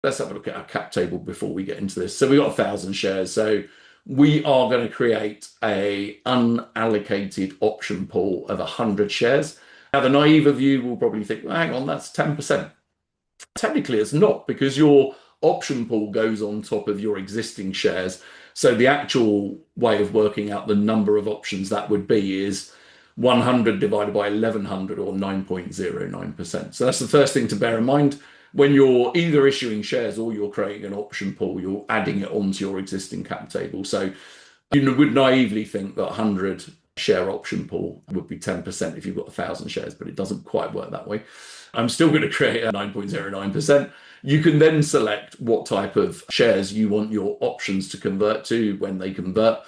let's have a look at our cap table before we get into this. So we've got 1,000 shares. So we are going to create a unallocated option pool of 100 shares. Now, the naive of you will probably think, well, hang on, that's 10%. Technically, it's not, because your option pool goes on top of your existing shares. So the actual way of working out the number of options that would be is 100 divided by 1,100, or 9.09%. So that's the first thing to bear in mind. When you're either issuing shares or you're creating an option pool, you're adding it onto your existing cap table. So you would naively think that 100 share option pool would be 10% if you've got 1,000 shares, but it doesn't quite work that way. I'm still going to create a 9.09%. You can then select what type of shares you want your options to convert to when they convert.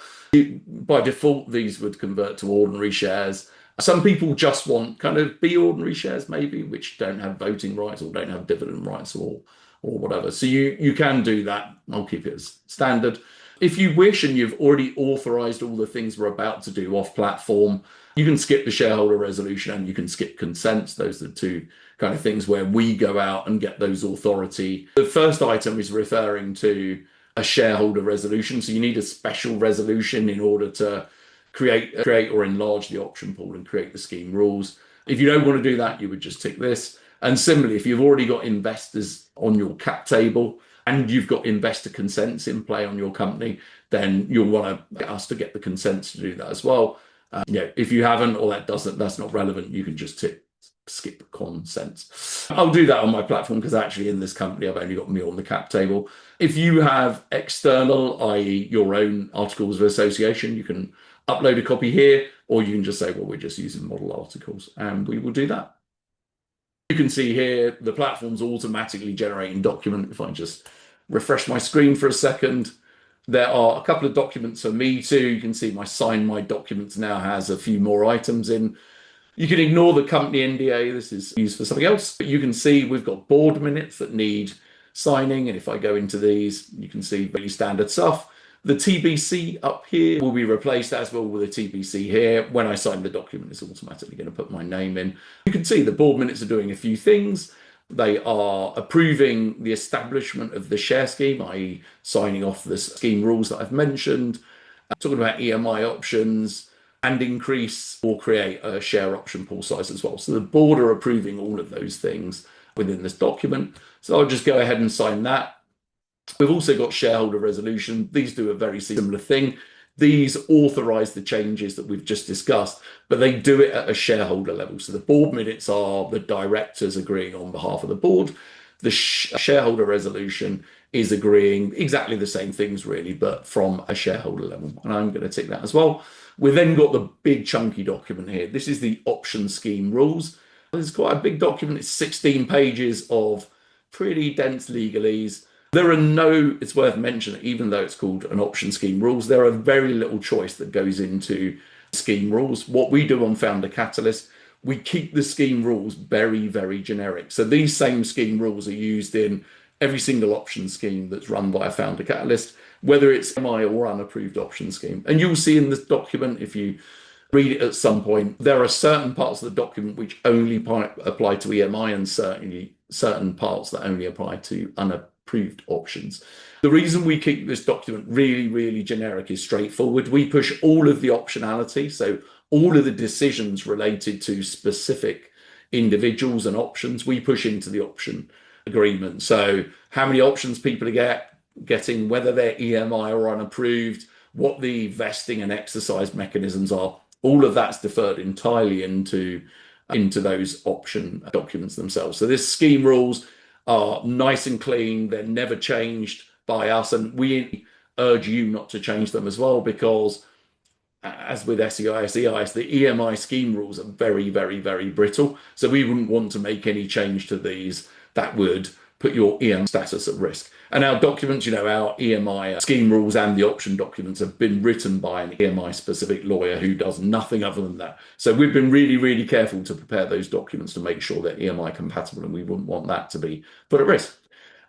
By default, these would convert to ordinary shares. Some people just want kind of B ordinary shares, maybe, which don't have voting rights or don't have dividend rights or whatever. So you can do that. I'll keep it as standard. If you wish and you've already authorized all the things we're about to do off platform, you can skip the shareholder resolution and you can skip consents. Those are the two kind of things where we go out and get those authority. The first item is referring to a shareholder resolution. So you need a special resolution in order to create or enlarge the option pool and create the scheme rules. If you don't want to do that, you would just tick this. And similarly, if you've already got investors on your cap table and you've got investor consents in play on your company, then you'll want to get us to get the consents to do that as well. If you haven't, or that's not relevant, you can just tick skip consents. I'll do that on my platform because actually in this company, I've only got me on the cap table. If you have external, i.e. your own articles of association, you can upload a copy here, or you can just say, well, we're just using model articles, and we will do that. You can see here, the platform's automatically generating document. If I just refresh my screen for a second, there are a couple of documents for me too. You can see my Sign My Documents now has a few more items in. You can ignore the company NDA. This is used for something else, but you can see we've got board minutes that need signing. And if I go into these, you can see very standard stuff. The TBC up here will be replaced, as well with the TBC here. When I sign the document, it's automatically going to put my name in. You can see the board minutes are doing a few things. They are approving the establishment of the share scheme, i.e. signing off the scheme rules that I've mentioned, talking about EMI options, and increase or create a share option pool size as well. So the board are approving all of those things within this document. So I'll just go ahead and sign that. We've also got shareholder resolution. These do a very similar thing. These authorize the changes that we've just discussed, but they do it at a shareholder level. So the board minutes are the directors agreeing on behalf of the board. The shareholder resolution is agreeing exactly the same things really, but from a shareholder level. And I'm going to tick that as well. We've then got the big chunky document here. This is the option scheme rules. It's quite a big document. It's 16 pages of pretty dense legalese. It's worth mentioning, even though it's called an option scheme rules, there are very little choice that goes into scheme rules. What we do on Founder Catalyst, we keep the scheme rules very, very generic. So these same scheme rules are used in every single option scheme that's run by a Founder Catalyst, whether it's MI or unapproved option scheme. And you'll see in this document, if you read it at some point, there are certain parts of the document which only apply to EMI and certainly certain parts that only apply to unapproved options. The reason we keep this document really, really generic is straightforward. We push all of the optionality, so all of the decisions related to specific individuals and options, we push into the option agreement. So how many options people are getting, whether they're EMI or unapproved, what the vesting and exercise mechanisms are, all of that's deferred entirely into those option documents themselves. So this scheme rules are nice and clean. They're never changed by us. And we urge you not to change them as well, because as with SEIS, EIS, the EMI scheme rules are very, very, very brittle. So we wouldn't want to make any change to these that would put your EM status at risk. And our documents, our EMI scheme rules and the option documents have been written by an EMI specific lawyer who does nothing other than that. So we've been really, really careful to prepare those documents to make sure they're EMI compatible, and we wouldn't want that to be put at risk.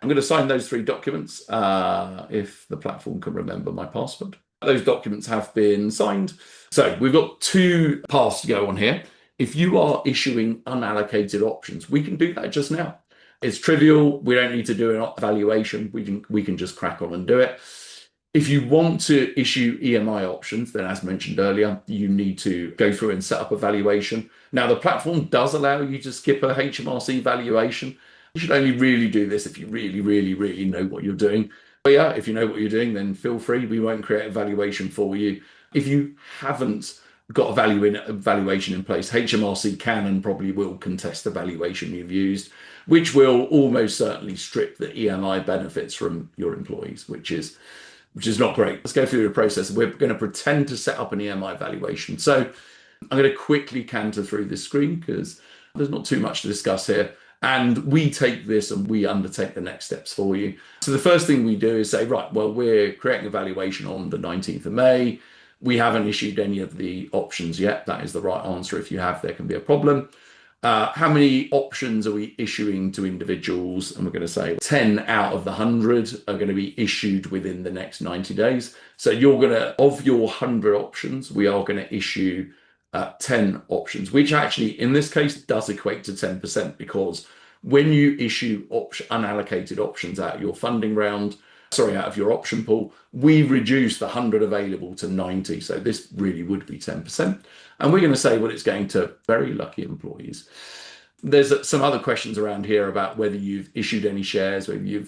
I'm going to sign those 3 documents if the platform can remember my password. Those documents have been signed. So we've got 2 paths to go on here. If you are issuing unallocated options, we can do that just now. It's trivial. We don't need to do an evaluation. We can just crack on and do it. If you want to issue EMI options, then as mentioned earlier, you need to go through and set up a valuation. Now, the platform does allow you to skip a HMRC valuation. You should only really do this if you really, really, really know what you're doing. But yeah, if you know what you're doing, then feel free. We won't create a valuation for you. If you haven't got a valuation in place, HMRC can and probably will contest the valuation you've used, which will almost certainly strip the EMI benefits from your employees, which is not great. Let's go through the process. We're going to pretend to set up an EMI valuation. So I'm going to quickly canter through this screen because there's not too much to discuss here. And we take this and we undertake the next steps for you. So the first thing we do is say, right, well, we're creating a valuation on the 19th of May. We haven't issued any of the options yet. That is the right answer. If you have, there can be a problem. How many options are we issuing to individuals? And we're going to say 10 out of the 100 are going to be issued within the next 90 days. So of your 100 options, we are going to issue 10 options, which actually in this case does equate to 10%, because when you issue unallocated options out of your funding round, out of your option pool, we reduce the 100 available to 90. So this really would be 10%. And we're going to say what it's going to very lucky employees. There's some other questions around here about whether you've issued any shares, whether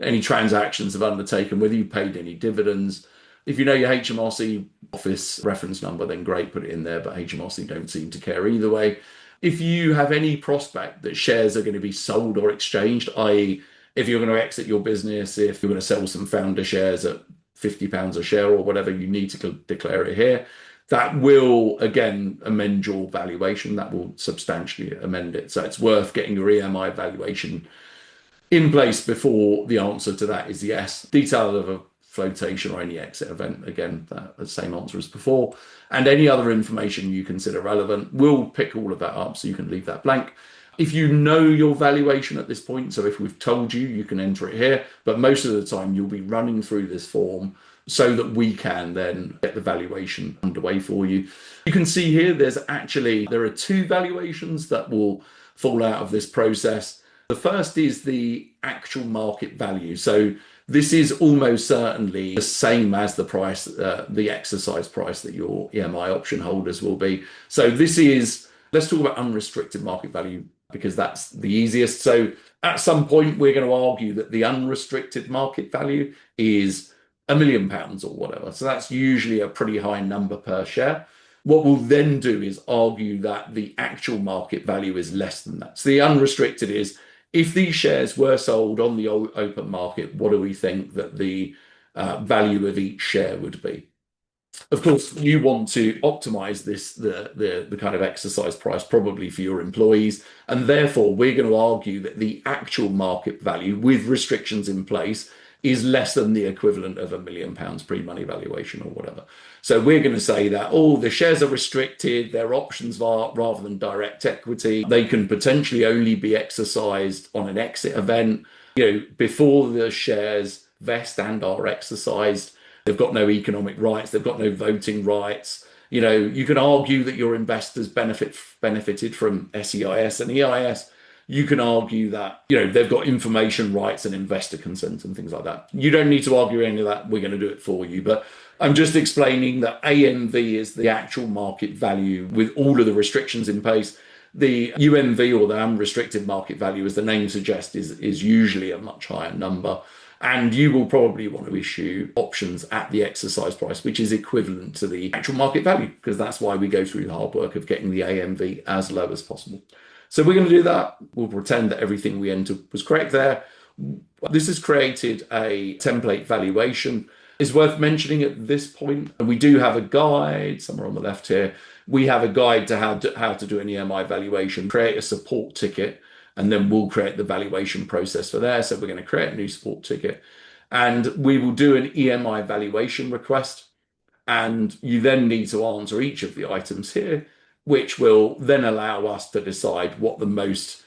any transactions have undertaken, whether you paid any dividends. If you know your HMRC office reference number, then great, put it in there, but HMRC don't seem to care either way. If you have any prospect that shares are going to be sold or exchanged, i.e., if you're going to exit your business, if you're going to sell some founder shares at £50 a share or whatever, you need to declare it here. That will, again, amend your valuation. That will substantially amend it. So it's worth getting your EMI valuation in place before the answer to that is yes. Detail of a flotation or any exit event, again, the same answer as before. And any other information you consider relevant, we'll pick all of that up so you can leave that blank. If you know your valuation at this point, so if we've told you, you can enter it here, but most of the time you'll be running through this form so that we can then get the valuation underway for you. You can see here, there are two valuations that will fall out of this process. The first is the actual market value. So this is almost certainly the same as the price, the exercise price that your EMI option holders will be. So let's talk about unrestricted market value, because that's the easiest. So at some point, we're going to argue that the unrestricted market value is £1 million or whatever. So that's usually a pretty high number per share. What we'll then do is argue that the actual market value is less than that. So the unrestricted is, if these shares were sold on the open market, what do we think that the value of each share would be? Of course, you want to optimize the kind of exercise price probably for your employees. And therefore, we're going to argue that the actual market value with restrictions in place is less than the equivalent of £1 million pre-money valuation or whatever. So we're going to say that, the shares are restricted, they're options rather than direct equity. They can potentially only be exercised on an exit event, before the shares vest and are exercised. They've got no economic rights. They've got no voting rights. You can argue that your investors benefited from SEIS and EIS. You can argue that, they've got information rights and investor consent and things like that. You don't need to argue any of that. We're going to do it for you. But I'm just explaining that AMV is the actual market value with all of the restrictions in place. The UMV, or the unrestricted market value, as the name suggests, is usually a much higher number. And you will probably want to issue options at the exercise price, which is equivalent to the actual market value, because that's why we go through the hard work of getting the AMV as low as possible. So we're going to do that. We'll pretend that everything we entered was correct there. This has created a template valuation. It's worth mentioning at this point, and we do have a guide somewhere on the left here. We have a guide to how to do an EMI valuation, create a support ticket, and then we'll create the valuation process for there. So we're going to create a new support ticket, and we will do an EMI valuation request. And you then need to answer each of the items here, which will then allow us to decide what the most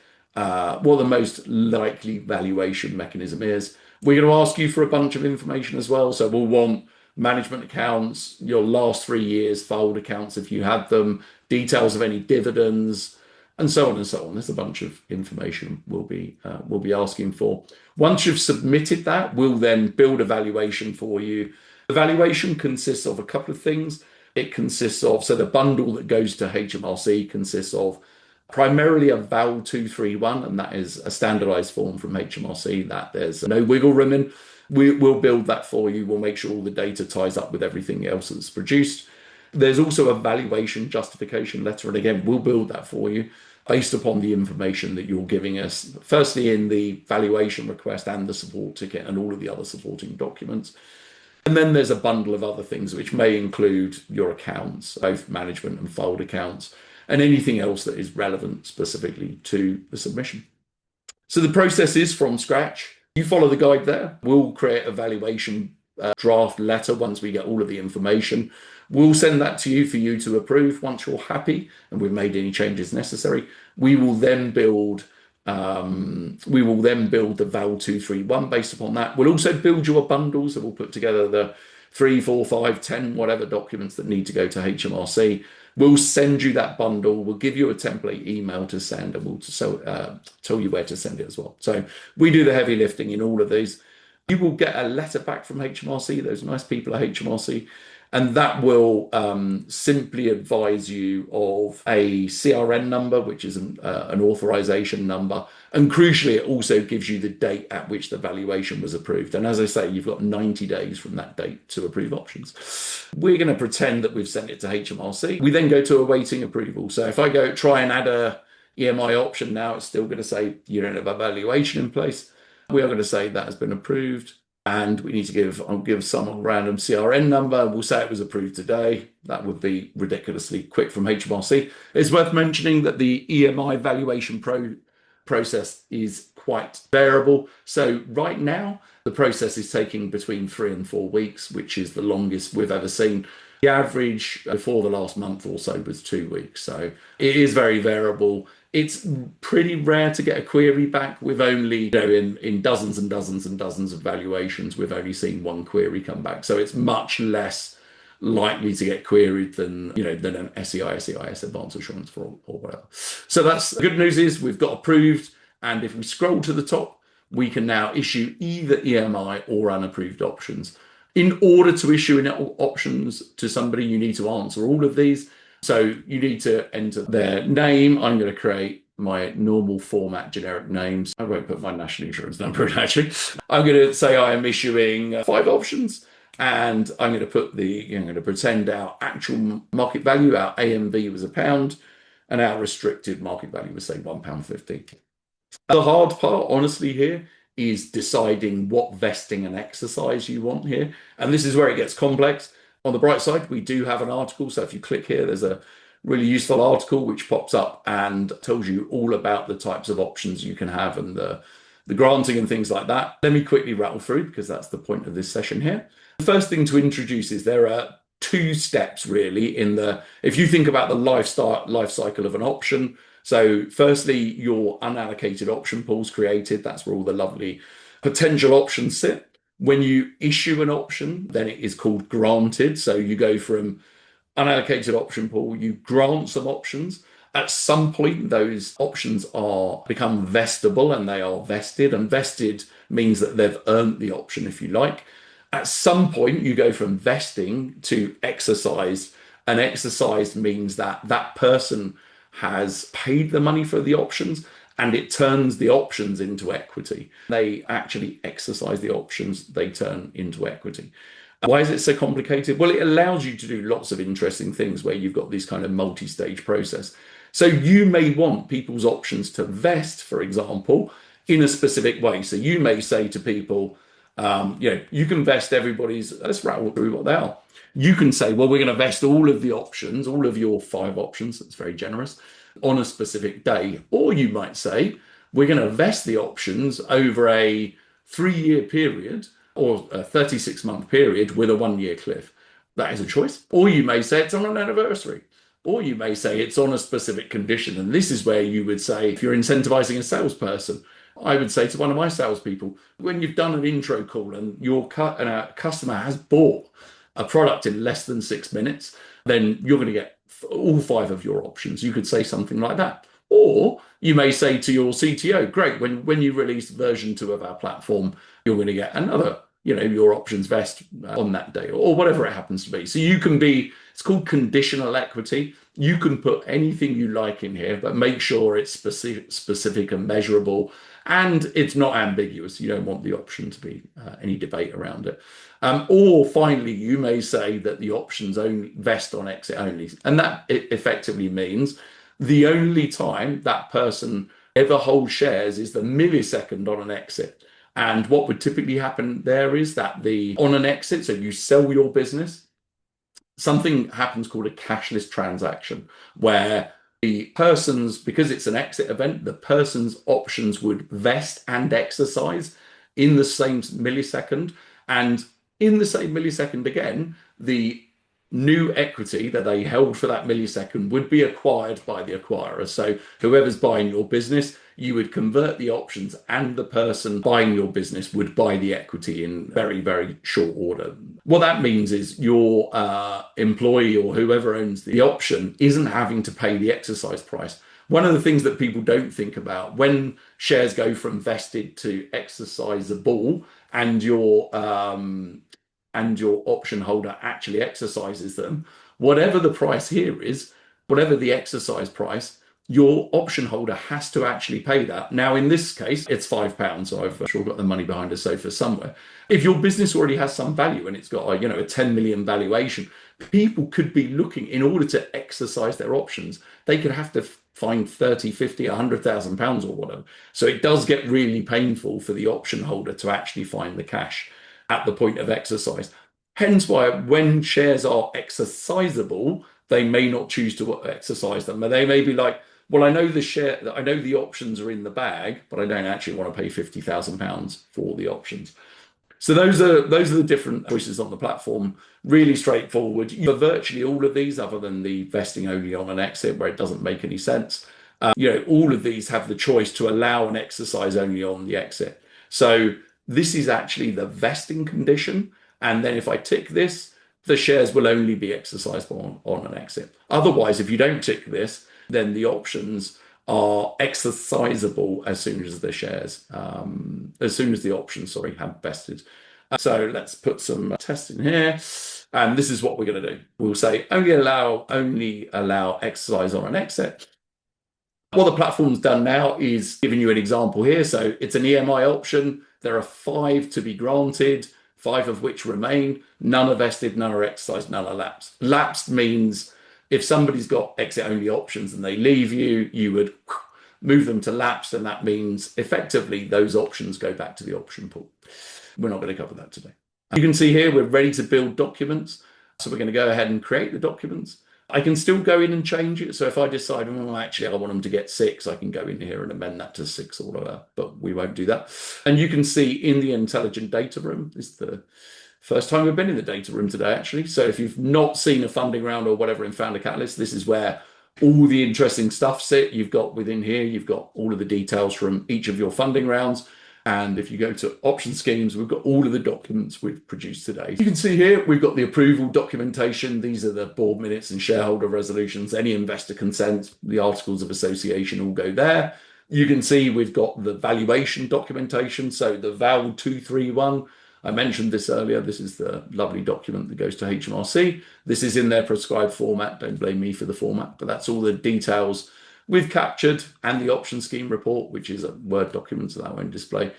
likely valuation mechanism is. We're going to ask you for a bunch of information as well. So we'll want management accounts, your last 3 years filed accounts if you had them, details of any dividends, and so on and so on. There's a bunch of information we'll be asking for. Once you've submitted that, we'll then build a valuation for you. The valuation consists of a couple of things. It consists of, so the bundle that goes to HMRC consists of primarily a Val 231, and that is a standardized form from HMRC that there's no wiggle room in. We'll build that for you. We'll make sure all the data ties up with everything else that's produced. There's also a valuation justification letter, and again, we'll build that for you based upon the information that you're giving us, firstly in the valuation request and the support ticket and all of the other supporting documents. And then there's a bundle of other things which may include your accounts, both management and filed accounts, and anything else that is relevant specifically to the submission. So the process is from scratch. You follow the guide there. We'll create a valuation draft letter once we get all of the information. We'll send that to you for you to approve. Once you're happy and we've made any changes necessary, we will then build the Val 231 based upon that. We'll also build you a bundle, so we'll put together the 3, 4, 5, 10, whatever documents that need to go to HMRC. We'll send you that bundle. We'll give you a template email to send, and we'll tell you where to send it as well. So we do the heavy lifting in all of these. You will get a letter back from HMRC, those nice people at HMRC, and that will simply advise you of a CRN number, which is an authorization number. And crucially, it also gives you the date at which the valuation was approved. And as I say, you've got 90 days from that date to approve options. We're going to pretend that we've sent it to HMRC. We then go to awaiting approval. So if I go try and add a EMI option now, it's still going to say you don't have a valuation in place. We are going to say that has been approved. And we need to I'll give some random CRN number. We'll say it was approved today. That would be ridiculously quick from HMRC. It's worth mentioning that the EMI valuation process is quite variable. So right now, the process is taking between 3 and 4 weeks, which is the longest we've ever seen. The average before the last month or so was 2 weeks. So it is very variable. It's pretty rare to get a query back. We've only, in dozens and dozens and dozens of valuations, we've only seen one query come back. So it's much less likely to get queried than an SEI, SEIS advance assurance or whatever. So that's the good news is we've got approved. And if we scroll to the top, we can now issue either EMI or unapproved options. In order to issue options to somebody, you need to answer all of these. So you need to enter their name. I'm going to create my normal format generic names. I won't put my national insurance number in, actually. I'm going to say I am issuing 5 options, and I'm going to pretend our actual market value, our AMV was £1, and our restricted market value was, say, £1.50. The hard part, honestly, here is deciding what vesting and exercise you want here. And this is where it gets complex. On the bright side, we do have an article. So if you click here, there's a really useful article which pops up and tells you all about the types of options you can have and the granting and things like that. Let me quickly rattle through because that's the point of this session here. The first thing to introduce is there are 2 steps really if you think about the life cycle of an option. So firstly, your unallocated option pool is created. That's where all the lovely potential options sit. When you issue an option, then it is called granted. So you go from unallocated option pool, you grant some options. At some point, those options become vestable and they are vested. And vested means that they've earned the option, if you like. At some point, you go from vesting to exercised. And exercised means that that person has paid the money for the options and it turns the options into equity. They actually exercise the options, they turn into equity. Why is it so complicated? Well, it allows you to do lots of interesting things where you've got this kind of multi-stage process. So you may want people's options to vest, for example, in a specific way. So you may say to people, you can vest everybody's, let's rattle through what they are. You can say, well, we're going to vest all of the options, all of your 5 options, that's very generous, on a specific day. Or you might say, we're going to vest the options over a 3-year period or a 36-month period with a 1-year cliff. That is a choice. Or you may say it's on an anniversary. Or you may say it's on a specific condition. And this is where you would say, if you're incentivizing a salesperson, I would say to one of my salespeople, when you've done an intro call and your customer has bought a product in less than 6 minutes, then you're going to get all 5 of your options. You could say something like that. Or you may say to your CTO, great, when you release version 2 of our platform, you're going to get another, your options vest on that day, or whatever it happens to be. So you can be, it's called conditional equity. You can put anything you like in here, but make sure it's specific and measurable, and it's not ambiguous. You don't want the option to be any debate around it. Or finally, you may say that the options only vest on exit only. And that effectively means the only time that person ever holds shares is the millisecond on an exit. And what would typically happen there is that on an exit, so you sell your business, something happens called a cashless transaction, where the person's, because it's an exit event, the person's options would vest and exercise in the same millisecond. And in the same millisecond again, the new equity that they held for that millisecond would be acquired by the acquirer. So whoever's buying your business, you would convert the options, and the person buying your business would buy the equity in very, very short order. What that means is your employee or whoever owns the option isn't having to pay the exercise price. One of the things that people don't think about when shares go from vested to exercisable, and your option holder actually exercises them, whatever the price here is, whatever the exercise price, your option holder has to actually pay that. Now, in this case, it's £5, so I've sure got the money behind a sofa somewhere. If your business already has some value and it's got a 10 million valuation, people could be looking, in order to exercise their options, they could have to find 30, 50, £100,000 or whatever. So it does get really painful for the option holder to actually find the cash at the point of exercise. Hence why when shares are exercisable, they may not choose to exercise them. They may be like, well, I know the options are in the bag, but I don't actually want to pay £50,000 for the options. So those are the different choices on the platform. Really straightforward. For virtually all of these, other than the vesting only on an exit, where it doesn't make any sense, all of these have the choice to allow an exercise only on the exit. So this is actually the vesting condition. And then if I tick this, the shares will only be exercisable on an exit. Otherwise, if you don't tick this, then the options are exercisable as soon as the options, have vested. So let's put some tests in here. And this is what we're going to do. We'll say only allow exercise on an exit. What the platform's done now is giving you an example here. So it's an EMI option. There are 5 to be granted, 5 of which remain. None are vested, none are exercised, none are lapsed. Lapsed means if somebody's got exit-only options and they leave you, you would move them to lapsed, and that means effectively those options go back to the option pool. We're not going to cover that today. You can see here we're ready to build documents. So we're going to go ahead and create the documents. I can still go in and change it. So if I decide, well, actually, I want them to get 6, I can go in here and amend that to 6 or whatever, but we won't do that. And you can see in the intelligent data room, this is the first time we've been in the data room today, actually. So if you've not seen a funding round or whatever in Founder Catalyst, this is where all the interesting stuff sit. You've got within here, you've got all of the details from each of your funding rounds. And if you go to option schemes, we've got all of the documents we've produced today. You can see here, we've got the approval documentation. These are the board minutes and shareholder resolutions, any investor consent, the articles of association all go there. You can see we've got the valuation documentation. So the VAL 231, I mentioned this earlier. This is the lovely document that goes to HMRC. This is in their prescribed format. Don't blame me for the format, but that's all the details we've captured, and the option scheme report, which is a Word document, so that won't display.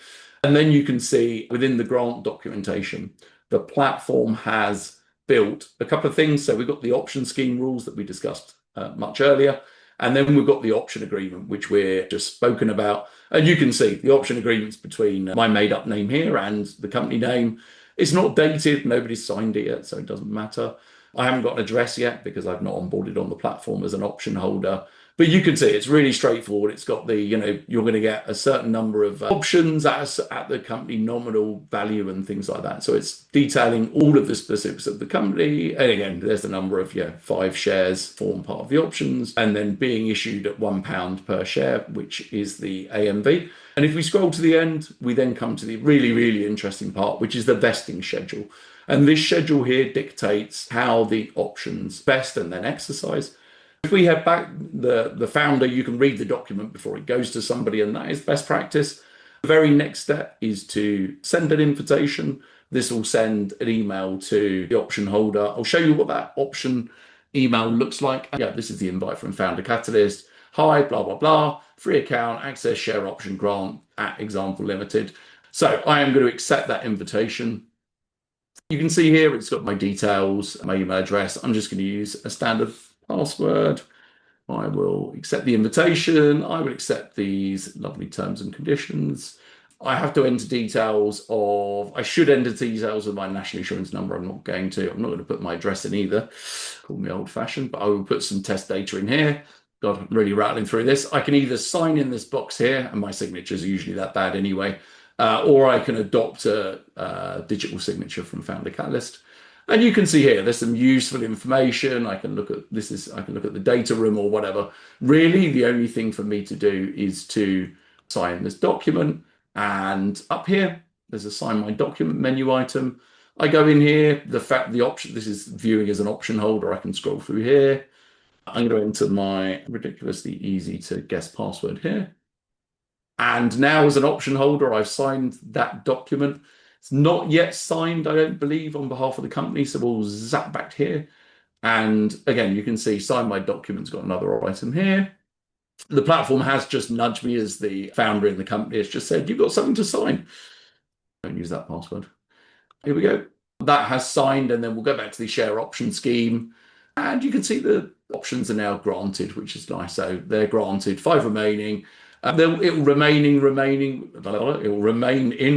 And then you can see within the grant documentation, the platform has built a couple of things. So we've got the option scheme rules that we discussed much earlier. And then we've got the option agreement, which we're just spoken about. And you can see the option agreements between my made up name here and the company name. It's not dated. Nobody's signed it yet, so it doesn't matter. I haven't got an address yet because I've not onboarded on the platform as an option holder. But you can see it's really straightforward. It's got the, you're going to get a certain number of options at the company nominal value and things like that. So it's detailing all of the specifics of the company. And again, there's the number of 5 shares form part of the options, and then being issued at £1 per share, which is the AMV. And if we scroll to the end, we then come to the really, really interesting part, which is the vesting schedule. And this schedule here dictates how the options vest and then exercise. If we head back, the founder, you can read the document before it goes to somebody, and that is best practice. The very next step is to send an invitation. This will send an email to the option holder. I'll show you what that option email looks like. Yeah, this is the invite from Founder Catalyst. Hi, blah, blah, blah, free account, access share option grant at Example Limited. So I am going to accept that invitation. You can see here it's got my details, my email address. I'm just going to use a standard password. I will accept the invitation. I will accept these lovely terms and conditions. I have to enter details of, I should enter details of my national insurance number. I'm not going to. I'm not going to put my address in either. Call me old fashioned, but I will put some test data in here. God, I'm really rattling through this. I can either sign in this box here, and my signatures are usually that bad anyway, or I can adopt a digital signature from Founder Catalyst. And you can see here, there's some useful information. I can look at I can look at the data room or whatever. Really, the only thing for me to do is to sign this document. And up here, there's a sign my document menu item. I go in here, the option, this is viewing as an option holder. I can scroll through here. I'm going to enter my ridiculously easy to guess password here. And now as an option holder, I've signed that document. It's not yet signed, I don't believe, on behalf of the company. So we'll zap back here. And again, you can see sign my document's got another item here. The platform has just nudged me as the founder in the company. It's just said, you've got something to sign. Don't use that password. Here we go. That has signed, and then we'll go back to the share option scheme. And you can see the options are now granted, which is nice. So they're granted, 5 remaining. It will remain in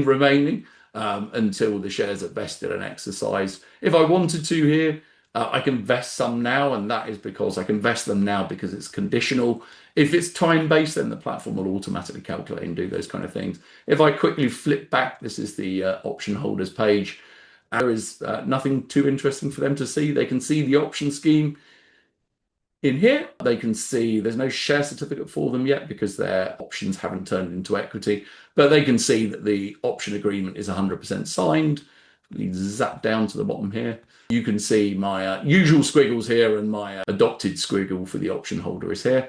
remaining until the shares are vested and exercised. If I wanted to here, I can vest some now, and that is because I can vest them now because it's conditional. If it's time-based, then the platform will automatically calculate and do those kind of things. If I quickly flip back, this is the option holders page. There is nothing too interesting for them to see. They can see the option scheme in here. They can see there's no share certificate for them yet because their options haven't turned into equity, but they can see that the option agreement is 100% signed. We zap down to the bottom here. You can see my usual squiggles here, and my adopted squiggle for the option holder is here.